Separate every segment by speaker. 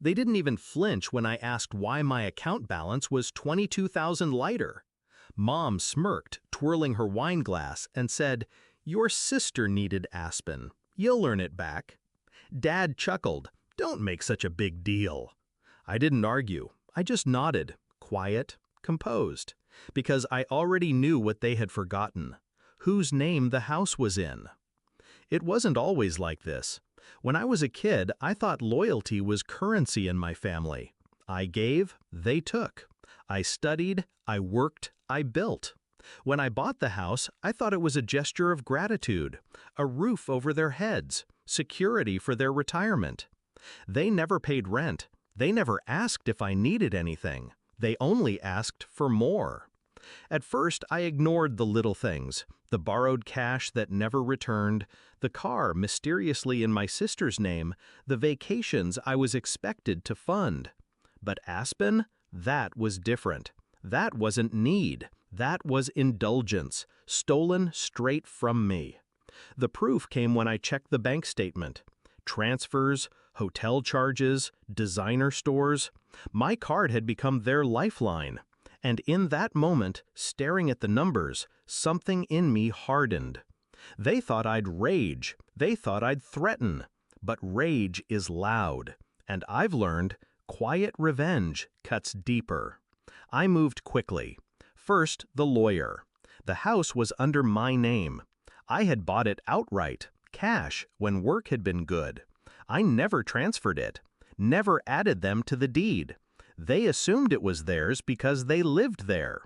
Speaker 1: They didn't even flinch when I asked why my account balance was 22,000 lighter. Mom smirked, twirling her wine glass, and said, "Your sister needed Aspen. You'll earn it back." Dad chuckled, "Don't make such a big deal." I didn't argue. I just nodded, quiet, composed, because I already knew what they had forgotten, whose name the house was in. It wasn't always like this. When I was a kid, I thought loyalty was currency in my family. I gave, they took. I studied, I worked, I built. When I bought the house, I thought it was a gesture of gratitude, a roof over their heads, security for their retirement. They never paid rent. They never asked if I needed anything. They only asked for more. At first, I ignored the little things, the borrowed cash that never returned, the car mysteriously in my sister's name, the vacations I was expected to fund. But Aspen? That was different. That wasn't need. That was indulgence, stolen straight from me. The proof came when I checked the bank statement. Transfers, hotel charges, designer stores. My card had become their lifeline. And in that moment, staring at the numbers, something in me hardened. They thought I'd rage. They thought I'd threaten. But rage is loud. And I've learned, quiet revenge cuts deeper. I moved quickly. First, the lawyer. The house was under my name. I had bought it outright, cash, when work had been good. I never transferred it, never added them to the deed. They assumed it was theirs because they lived there.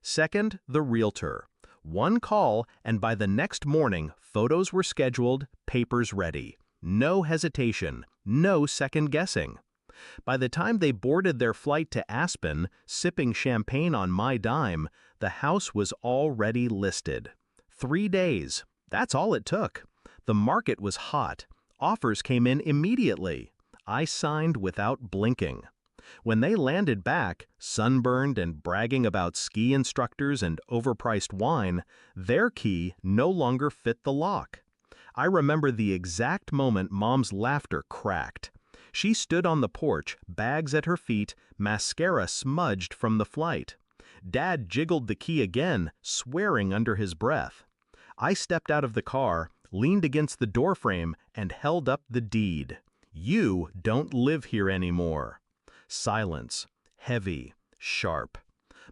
Speaker 1: Second, the realtor. One call, and by the next morning, photos were scheduled, papers ready. No hesitation, no second guessing. By the time they boarded their flight to Aspen, sipping champagne on my dime, the house was already listed. 3 days. That's all it took. The market was hot. Offers came in immediately. I signed without blinking. When they landed back, sunburned and bragging about ski instructors and overpriced wine, their key no longer fit the lock. I remember the exact moment Mom's laughter cracked. She stood on the porch, bags at her feet, mascara smudged from the flight. Dad jiggled the key again, swearing under his breath. I stepped out of the car, leaned against the doorframe, and held up the deed. "You don't live here anymore." Silence, heavy, sharp.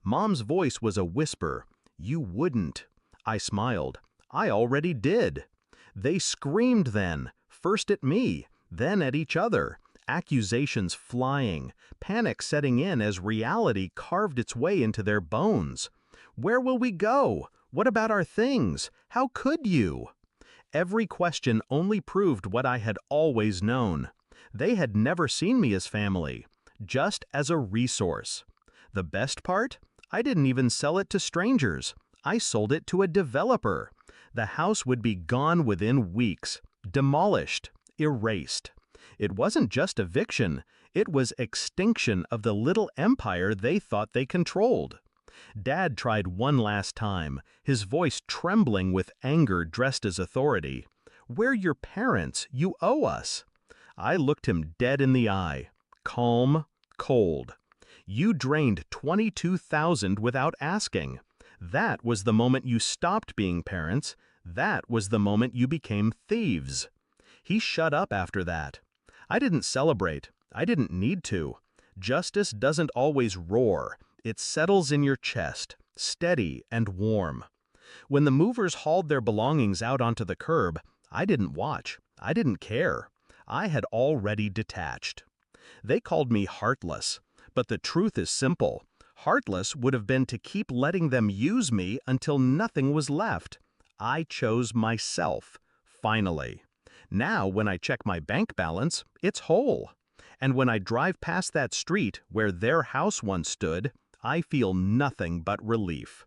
Speaker 1: Mom's voice was a whisper. "You wouldn't." I smiled. "I already did." They screamed then, first at me, then at each other, accusations flying, panic setting in as reality carved its way into their bones. "Where will we go? What about our things? How could you?" Every question only proved what I had always known. They had never seen me as family, just as a resource. The best part? I didn't even sell it to strangers. I sold it to a developer. The house would be gone within weeks, demolished, erased. It wasn't just eviction, it was extinction of the little empire they thought they controlled. Dad tried one last time, his voice trembling with anger dressed as authority. "We're your parents, you owe us." I looked him dead in the eye. Calm, cold. "You drained 22,000 without asking. That was the moment you stopped being parents. That was the moment you became thieves." He shut up after that. I didn't celebrate. I didn't need to. Justice doesn't always roar. It settles in your chest, steady and warm. When the movers hauled their belongings out onto the curb, I didn't watch. I didn't care. I had already detached. They called me heartless, but the truth is simple. Heartless would have been to keep letting them use me until nothing was left. I chose myself, finally. Now, when I check my bank balance, it's whole. And when I drive past that street where their house once stood, I feel nothing but relief.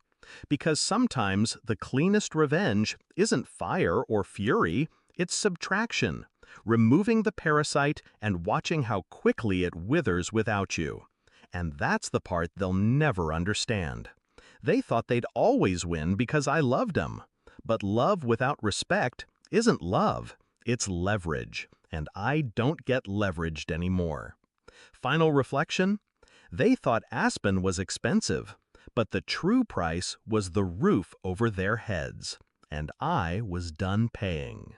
Speaker 1: Because sometimes the cleanest revenge isn't fire or fury, it's subtraction. Removing the parasite and watching how quickly it withers without you. And that's the part they'll never understand. They thought they'd always win because I loved them. But love without respect isn't love, it's leverage. And I don't get leveraged anymore. Final reflection? They thought Aspen was expensive, but the true price was the roof over their heads, and I was done paying.